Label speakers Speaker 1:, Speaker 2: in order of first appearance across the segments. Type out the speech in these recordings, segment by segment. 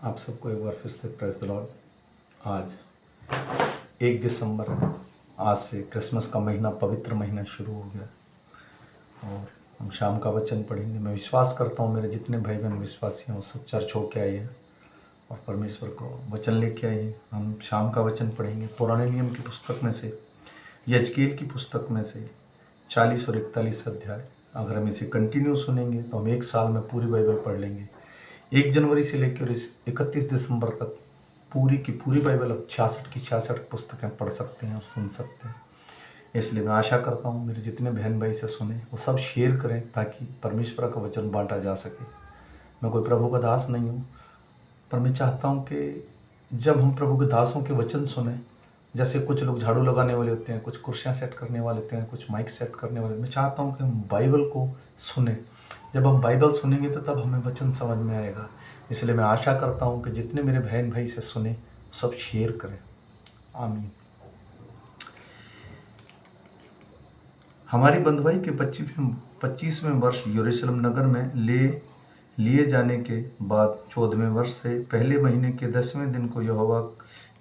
Speaker 1: आप सबको एक बार फिर से प्रेज़ द लॉर्ड। आज 1 दिसंबर है। आज से क्रिसमस का महीना, पवित्र महीना शुरू हो गया और हम शाम का वचन पढ़ेंगे। मैं विश्वास करता हूँ मेरे जितने भाई बहन विश्वासी हैं वो सब चर्च होके आए हैं और परमेश्वर को वचन लेके आए हैं। हम शाम का वचन पढ़ेंगे पुराने नियम की पुस्तक में से, यजकेल की पुस्तक में से 40 और 41 अध्याय। अगर हम इसे कंटिन्यू सुनेंगे तो हम 1 साल में पूरी बाइबल पढ़ लेंगे। 1 जनवरी से लेकर 31 दिसंबर तक पूरी की पूरी बाइबल अब 66 की 66 पुस्तकें पढ़ सकते हैं और सुन सकते हैं। इसलिए मैं आशा करता हूँ मेरे जितने बहन भाई से सुने वो सब शेयर करें ताकि परमेश्वर का वचन बांटा जा सके। मैं कोई प्रभु का दास नहीं हूँ, पर मैं चाहता हूँ कि जब हम प्रभु के दासों के वचन सुने, जैसे कुछ लोग झाड़ू लगाने वाले होते हैं, कुछ कुर्सियाँ सेट करने वाले होते हैं, कुछ माइक सेट करने वाले, मैं चाहता हूँ कि हम बाइबल को सुने। जब हम बाइबल सुनेंगे तो तब हमें वचन समझ में आएगा। इसलिए मैं आशा करता हूँ कि जितने मेरे बहन भाई से सुने सब शेयर करें। आमीन। हमारी बंधुआई के 25वें वर्ष यरूशलेम नगर में लिए जाने के बाद 14वें वर्ष से पहले महीने के 10वें दिन को यहोवा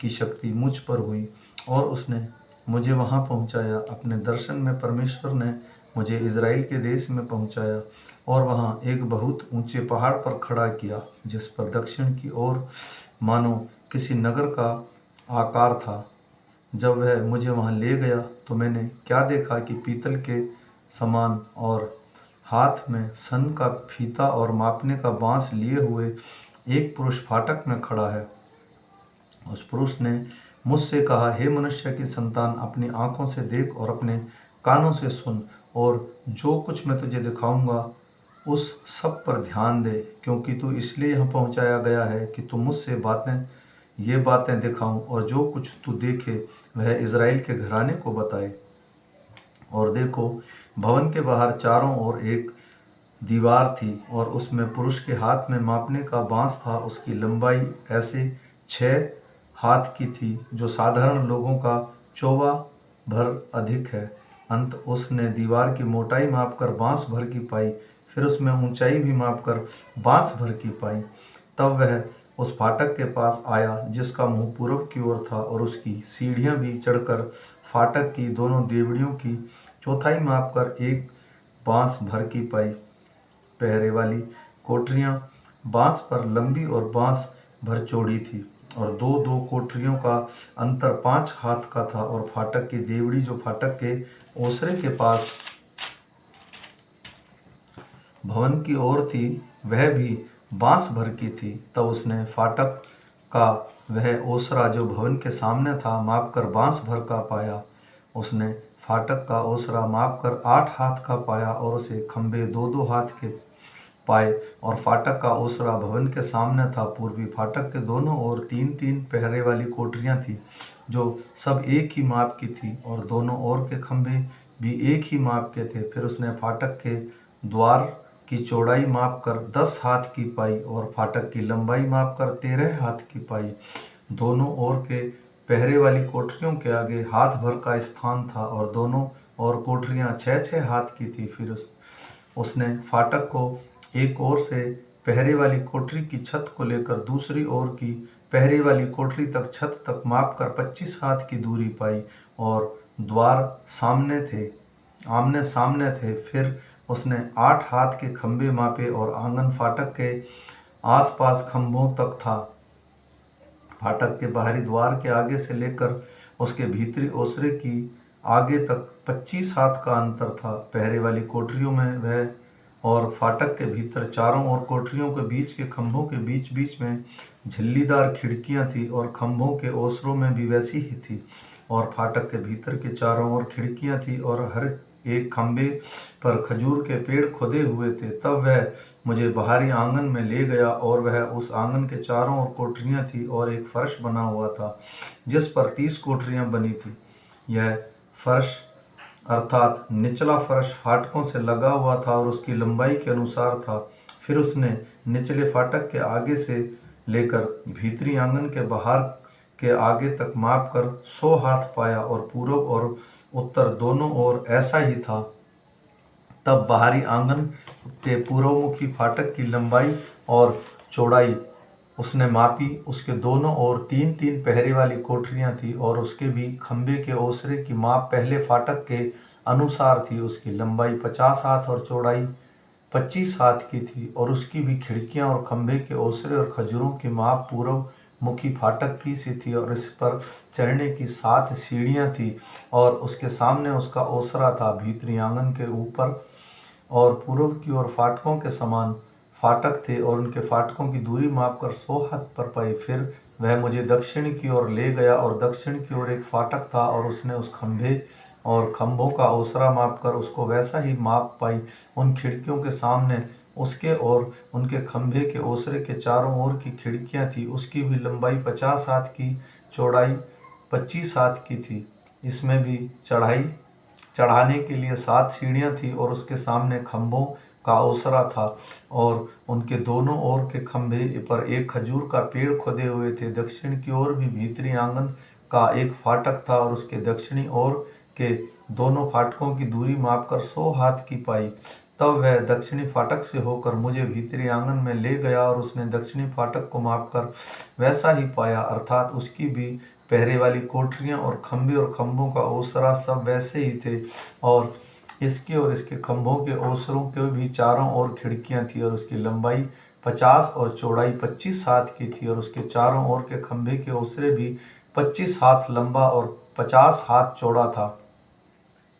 Speaker 1: की शक्ति मुझ पर हुई और उसने मुझे वहां पहुंचाया। अपने दर्शन में परमेश्वर ने मुझे इज़राइल के देश में पहुंचाया और वहां एक बहुत ऊंचे पहाड़ पर खड़ा किया जिस पर दक्षिण की ओर मानो किसी नगर का आकार था। जब वह मुझे वहां ले गया तो मैंने क्या देखा कि पीतल के समान और हाथ में सन का फीता और मापने का बांस लिए हुए एक पुरुष फाटक में खड़ा है। उस पुरुष ने मुझसे कहा, हे मनुष्य की संतान, अपनी आंखों से देख और अपने कानों से सुन और जो कुछ मैं तुझे दिखाऊंगा उस सब पर ध्यान दे, क्योंकि तू इसलिए यहाँ पहुँचाया गया है कि तू मुझसे ये बातें दिखाऊं और जो कुछ तू देखे वह इज़राइल के घराने को बताए। और देखो, भवन के बाहर चारों ओर एक दीवार थी और उसमें पुरुष के हाथ में मापने का बांस था। उसकी लंबाई ऐसे 6 हाथ की थी, जो साधारण लोगों का चौवा भर अधिक है। अंत उसने दीवार की मोटाई मापकर बांस भर की पाई, फिर उसमें ऊंचाई भी मापकर बांस भर की पाई। तब वह उस फाटक के पास आया जिसका मुंह पूर्व की ओर था और उसकी सीढ़ियां भी चढ़कर फाटक की दोनों देवड़ियों की चौथाई मापकर एक बांस भर की पाई। पहरे वाली कोठरियां बांस पर लंबी और बांस भर चौड़ी थी और दो दो कोठरियों का अंतर 5 हाथ का था। और फाटक की देवड़ी जो फाटक के ओसरे के पास भवन की ओर थी वह भी बांस भर की थी। तब उसने फाटक का वह ओसरा जो भवन के सामने था मापकर बांस भर का पाया। उसने फाटक का ओसरा मापकर 8 हाथ का पाया और उसे खंभे 2-2 हाथ के पाए। और फाटक का ओसरा भवन के सामने था। पूर्वी फाटक के दोनों ओर 3-3 पहरे वाली कोठरियां थी जो सब एक ही माप की थी और दोनों ओर के खंभे भी एक ही माप के थे। फिर उसने फाटक के द्वार की चौड़ाई मापकर 10 हाथ की पाई और फाटक की लंबाई मापकर 13 हाथ की पाई। दोनों ओर के पहरे वाली कोठरियों के आगे हाथ भर का स्थान था और दोनों ओर कोठरियां 6-6 हाथ की थी। फिर उसने फाटक को एक ओर से पहरे वाली कोठरी की छत को लेकर दूसरी ओर की पहरे वाली कोठरी तक छत तक मापकर 25 हाथ की दूरी पाई और द्वार आमने सामने थे। फिर उसने 8 हाथ के खंभे मापे और आंगन फाटक के आसपास खंभों तक था। फाटक के बाहरी द्वार के आगे से लेकर उसके भीतरी ओसरे की आगे तक 25 हाथ का अंतर था। पहरे वाली कोठरियों में वह और फाटक के भीतर चारों ओर कोठरियों के बीच के खंभों के बीच बीच में झिल्लीदार खिड़कियां थी और खंभों के ओसरों में भी वैसी ही थी। और फाटक के भीतर के चारों ओर खिड़कियां थी और हर एक खंभे पर खजूर के पेड़ खुदे हुए थे। तब वह मुझे बाहरी आंगन में ले गया और वह उस आंगन के चारों ओर कोठरियां थी और एक फर्श बना हुआ था जिस पर 30 कोठरियां बनी थी। यह फर्श अर्थात निचला फर्श फाटकों से लगा हुआ था और उसकी लंबाई के अनुसार था। फिर उसने निचले फाटक के आगे से लेकर भीतरी आंगन के बाहर के आगे तक माप कर 100 हाथ पाया और पूर्व और उत्तर दोनों ओर ऐसा ही था। तब बाहरी आंगन के पूर्वमुखी फाटक की लंबाई और चौड़ाई उसने मापी, उसके दोनों ओर 3-3 पहरे वाली कोठरियां थी और उसके भी खंभे के ओसरे की माप पहले फाटक के अनुसार थी। उसकी लंबाई 50 हाथ और चौड़ाई 25 हाथ की थी और उसकी भी खिड़कियां और खंभे के ओसरे और खजूरों की माप पूर्व मुखी फाटक की सी थी और इस पर चढ़ने की 7 सीढ़ियां थी और उसके सामने उसका ओसरा था। भीतरी आंगन के ऊपर और पूर्व की ओर फाटकों के समान फाटक थे और उनके फाटकों की दूरी मापकर 100 हाथ पर पाई। फिर वह मुझे दक्षिण की ओर ले गया और दक्षिण की ओर एक फाटक था और उसने उस खंभे और खंभों का ओसरा मापकर उसको वैसा ही माप पाई। उन खिड़कियों के सामने उसके और उनके खंभे के ओसरे के चारों ओर की खिड़कियां थी। उसकी भी लंबाई 50 हाथ की, चौड़ाई 25 हाथ की थी। इसमें भी चढ़ाने के लिए 7 सीढ़ियां थी और उसके सामने खंभों का ओसरा था और उनके दोनों ओर के खंभे पर एक खजूर का पेड़ खुदे हुए थे। दक्षिण की ओर भी भीतरी आंगन का एक फाटक था और उसके दक्षिणी ओर के दोनों फाटकों की दूरी मापकर 100 हाथ की पाई। तब वह दक्षिणी फाटक से होकर मुझे भीतरी आंगन में ले गया और उसने दक्षिणी फाटक को मापकर वैसा ही पाया, अर्थात उसकी भी पहरे वाली कोठरियां और खंभों का ओसरा सब वैसे ही थे और इसके और इसके खंभों के ओसरों के भी चारों ओर खिड़कियां थी और उसकी लंबाई 50 और चौड़ाई 25 हाथ की थी और उसके चारों ओर के खंभे के ओसरे भी 25 हाथ लंबा और 50 हाथ चौड़ा था।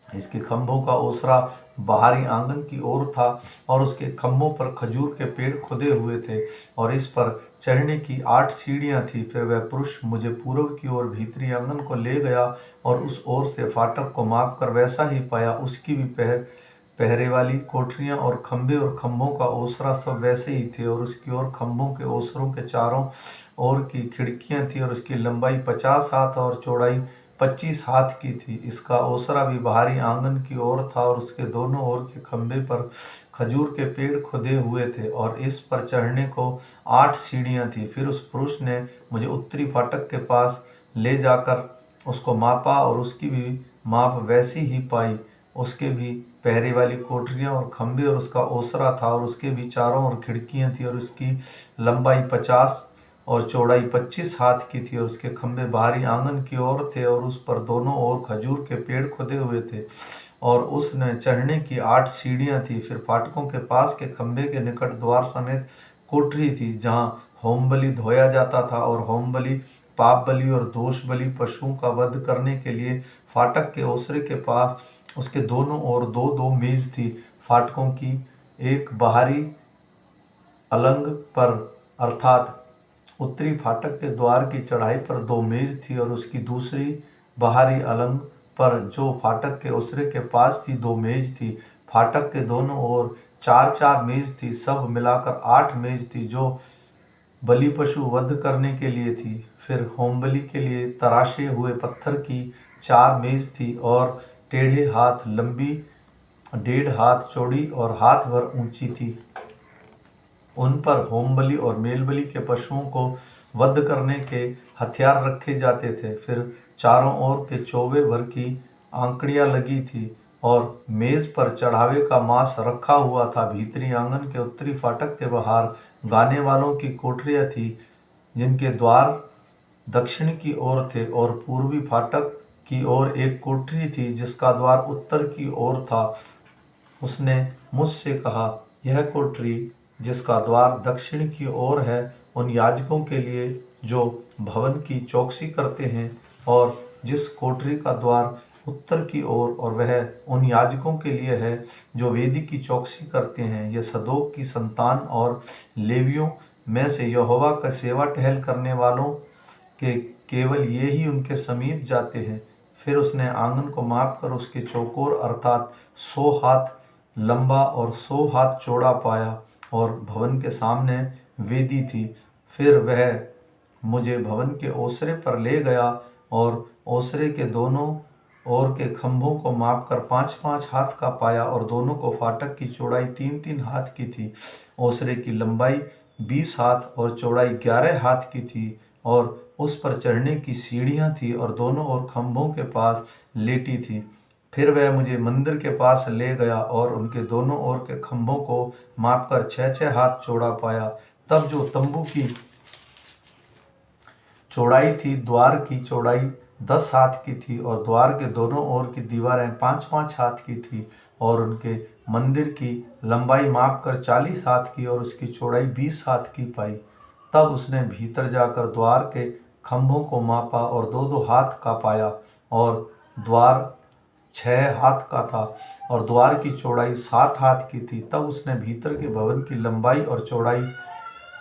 Speaker 1: इसके खंभों का ओसरा बाहरी आंगन की ओर था और उसके खंभों पर खजूर के पेड़ खुदे हुए थे और इस पर चढ़ने की 8 सीढ़ियां थी। फिर वह पुरुष मुझे पूर्व की ओर भीतरी आंगन को ले गया और उस ओर से फाटक को मापकर वैसा ही पाया। उसकी भी पहरे वाली कोठरियां और खंभों का ओसरा सब वैसे ही थे और उसकी ओर खंभों के ओसरों के चारों ओर की खिड़कियां थी और उसकी लंबाई 50 हाथ और चौड़ाई 25 हाथ की थी। इसका ओसरा भी बाहरी आंगन की ओर था और उसके दोनों ओर के खंभे पर खजूर के पेड़ खुदे हुए थे और इस पर चढ़ने को 8 सीढ़ियां थी। फिर उस पुरुष ने मुझे उत्तरी फाटक के पास ले जाकर उसको मापा और उसकी भी माप वैसी ही पाई। उसके भी पहरे वाली कोठरियां और खंभे और उसका ओसरा था और उसके भी चारों ओर खिड़कियां थी और उसकी लंबाई 50 और चौड़ाई 25 हाथ की थी और उसके खंभे बाहरी आंगन की ओर थे और उस पर दोनों ओर खजूर के पेड़ खुदे हुए थे और उसने चढ़ने की 8 सीढ़ियां थी। फिर फाटकों के पास के खंभे के निकट द्वार समेत कोठरी थी जहां होम बलि धोया जाता था और होम बलि, पाप बलि और दोष बलि पशुओं का वध करने के लिए फाटक के ओसरे के पास उसके दोनों ओर 2-2 मेज थी। फाटकों की एक बाहरी अलंग पर अर्थात उत्तरी फाटक के द्वार की चढ़ाई पर 2 मेज थी और उसकी दूसरी बाहरी अलंग पर जो फाटक के ओसरे के पास थी 2 मेज थी। फाटक के दोनों ओर 4-4 मेज थी, सब मिलाकर 8 मेज थी जो बलि पशु वध करने के लिए थी। फिर होम बलि के लिए तराशे हुए पत्थर की 4 मेज थी और टेढ़े हाथ लंबी, 1.5 हाथ चौड़ी और हाथ भर ऊंची थी। उन पर होम बलि और मेल बलि के पशुओं को वध करने के हथियार रखे जाते थे। फिर चारों ओर के चौवे भर की आंकड़ियां लगी थी और मेज पर चढ़ावे का मांस रखा हुआ था। भीतरी आंगन के उत्तरी फाटक के बाहर गाने वालों की कोठरियां थी जिनके द्वार दक्षिण की ओर थे और पूर्वी फाटक की ओर एक कोठरी थी जिसका द्वार उत्तर की ओर था। उसने मुझसे कहा, यह कोठरी जिसका द्वार दक्षिण की ओर है उन याजकों के लिए जो भवन की चौकसी करते हैं और जिस कोठरी का द्वार उत्तर की ओर और वह उन याजकों के लिए है जो वेदी की चौकसी करते हैं। ये सदोक की संतान और लेवियों में से यहोवा का सेवा टहल करने वालों के केवल ये ही उनके समीप जाते हैं। फिर उसने आंगन को माप कर उसके चौकोर अर्थात 100 हाथ लंबा और 100 हाथ चौड़ा पाया और भवन के सामने वेदी थी। फिर वह मुझे भवन के ओसरे पर ले गया और ओसरे के दोनों ओर के खंभों को मापकर 5-5 हाथ का पाया और दोनों को फाटक की चौड़ाई 3-3 हाथ की थी। ओसरे की लंबाई 20 हाथ और चौड़ाई 11 हाथ की थी और उस पर चढ़ने की सीढ़ियां थी और दोनों ओर खंभों के पास लेटी थी। फिर वह मुझे मंदिर के पास ले गया और उनके दोनों ओर के खंभों को मापकर 6-6 हाथ चौड़ा पाया। तब जो तंबू की चौड़ाई थी। द्वार की चौड़ाई 10 हाथ की थी और द्वार के दोनों ओर की दीवारें 5-5 हाथ की थी और उनके मंदिर की लंबाई मापकर 40 हाथ की और उसकी चौड़ाई 20 हाथ की पाई। तब उसने भीतर जाकर द्वार के खंभों को मापा और 2-2 हाथ का पाया और द्वार 6 हाथ का था और द्वार की चौड़ाई 7 हाथ की थी। तब उसने भीतर के भवन की लंबाई और चौड़ाई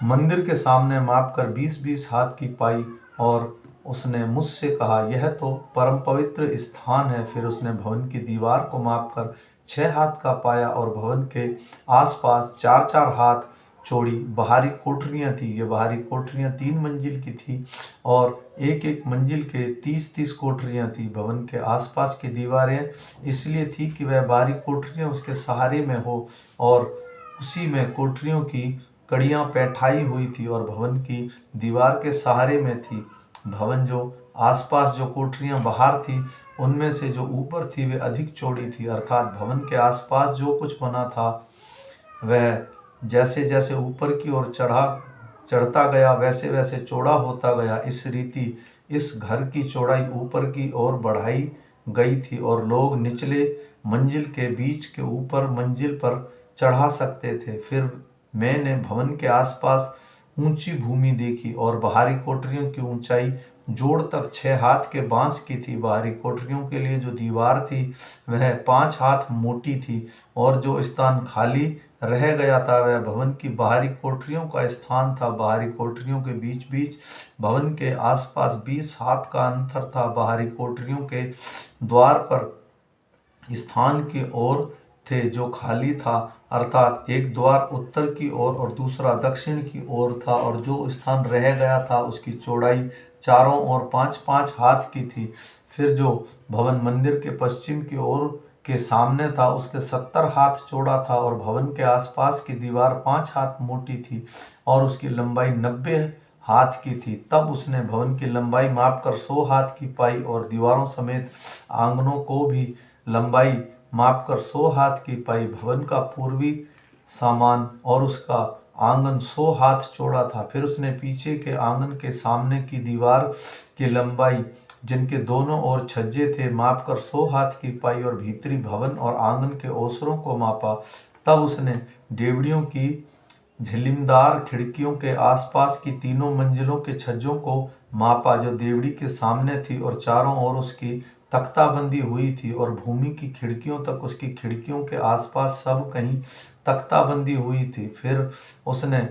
Speaker 1: मंदिर के सामने मापकर 20-20 हाथ की पाई और उसने मुझसे कहा, यह तो परम पवित्र स्थान है। फिर उसने भवन की दीवार को मापकर 6 हाथ का पाया और भवन के आसपास 4-4 हाथ चौड़ी बाहरी कोठरियां थी। ये बाहरी कोठरियां 3 मंजिल की थी और एक एक मंजिल के 30-30 कोठरियां थी। भवन के आसपास की दीवारें इसलिए थी कि वह बाहरी कोठरियां उसके सहारे में हो और उसी में कोठरियों की कड़ियां बैठाई हुई थी और भवन की दीवार के सहारे में थी। भवन जो आसपास जो कोठरियां बाहर थी उनमें से जो ऊपर थी वे अधिक चौड़ी थी, अर्थात भवन के आसपास जो कुछ बना था वह जैसे जैसे ऊपर की ओर चढ़ता गया वैसे वैसे चौड़ा होता गया। इस रीति इस घर की चौड़ाई ऊपर की ओर बढ़ाई गई थी और लोग निचले मंजिल के बीच के ऊपर मंजिल पर चढ़ा सकते थे। फिर मैंने भवन के आसपास ऊंची भूमि देखी और बाहरी कोठरियों की ऊंचाई जोड़ तक 6 हाथ के बांस की थी। बाहरी कोठरियों के लिए जो दीवार थी वह 5 हाथ मोटी थी और जो स्थान खाली रह गया था वह भवन की बाहरी कोठरियों का स्थान था। बाहरी कोठरियों के बीच बीच भवन के आसपास 20 हाथ का अंतर था। बाहरी कोठरियों के द्वार पर स्थान की ओर थे जो खाली था, अर्थात एक द्वार उत्तर की ओर और दूसरा दक्षिण की ओर था और जो स्थान रह गया था उसकी चौड़ाई चारों ओर 5-5 हाथ की थी। फिर जो भवन मंदिर के पश्चिम की ओर के सामने था उसके 70 हाथ चौड़ा था और भवन के आसपास की दीवार 5 हाथ मोटी थी और उसकी लंबाई 90 हाथ की थी। तब उसने भवन की लंबाई मापकर 100 हाथ की पाई और दीवारों समेत आंगनों को भी लंबाई मापकर 100 हाथ की पाई। भवन का पूर्वी सामान और उसका आंगन 100 हाथ चौड़ा था। फिर उसने पीछे के आंगन के सामने की दीवार की लंबाई जिनके दोनों ओर छज्जे थे मापकर 100 हाथ की पाई और भीतरी भवन और आंगन के ओसरों को मापा। तब उसने डेवड़ियों की झिल्लिमदार खिड़कियों के आसपास की तीनों मंजिलों के छज्जों को मापा जो देवड़ी के सामने थी और चारों ओर उसकी तख्ताबंदी हुई थी और भूमि की खिड़कियों तक उसकी खिड़कियों के आसपास सब कहीं तख्ताबंदी हुई थी। फिर उसने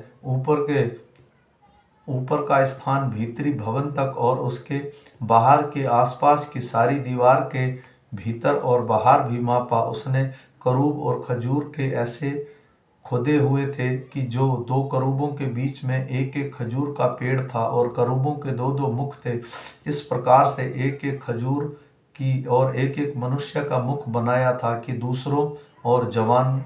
Speaker 1: ऊपर का स्थान भीतरी भवन तक और उसके बाहर के आसपास की सारी दीवार के भीतर और बाहर भी मापा। उसने करूब और खजूर के ऐसे खुदे हुए थे कि जो 2 करूबों के बीच में एक एक खजूर का पेड़ था और करूबों के 2-2 मुख थे। इस प्रकार से एक एक खजूर की और एक एक मनुष्य का मुख बनाया था कि दूसरों और जवान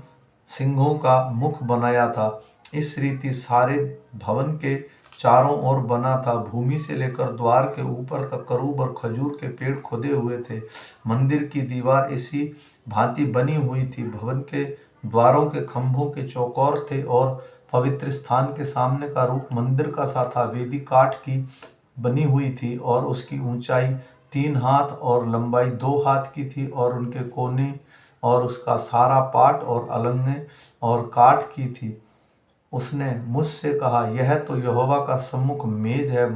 Speaker 1: सिंहों का मुख बनाया था। इस रीति सारे भवन के चारों ओर बना था। भूमि से लेकर द्वार के ऊपर तक करूब और खजूर के पेड़ खुदे हुए थे। मंदिर की दीवार इसी भांति बनी हुई थी। भवन के द्वारों के खंभों के चौकोर थे और पवित्र स्थान के सामने का रूप मंदिर का सा था। वेदी काठ की बनी हुई थी और उसकी ऊंचाई 3 हाथ और लंबाई 2 हाथ की थी और उनके कोने और उसका सारा पाट और अलंगे और काठ की थी। उसने मुझसे कहा, यह तो यहोवा का सम्मुख मेज है।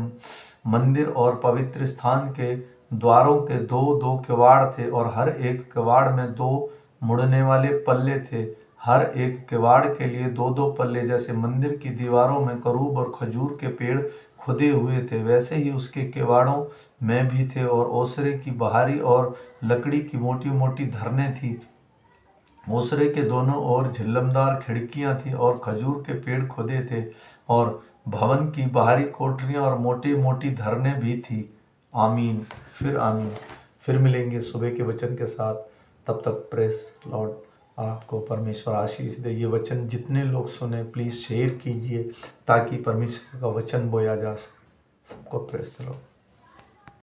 Speaker 1: मंदिर और पवित्र स्थान के द्वारों के 2-2 किवाड़ थे और हर एक किवाड़ में 2 मुड़ने वाले पल्ले थे। हर एक किवाड़ के लिए 2-2 पल्ले। जैसे मंदिर की दीवारों में करूब और खजूर के पेड़ खुदे हुए थे वैसे ही उसके किवाड़ों में भी थे और ओसरे की बाहरी और लकड़ी की मोटी मोटी धरनें थी। ओसरे के दोनों ओर झिल्लमदार खिड़कियां थी और खजूर के पेड़ खुदे थे और भवन की बाहरी कोठरियां और मोटी मोटी धरनें भी थी। आमीन। फिर मिलेंगे सुबह के वचन के साथ। तब तक प्रेस लॉर्ड। आपको परमेश्वर आशीष दे। ये वचन जितने लोग सुने प्लीज़ शेयर कीजिए ताकि परमेश्वर का वचन बोया जा सके। सबको प्रेस लॉर्ड।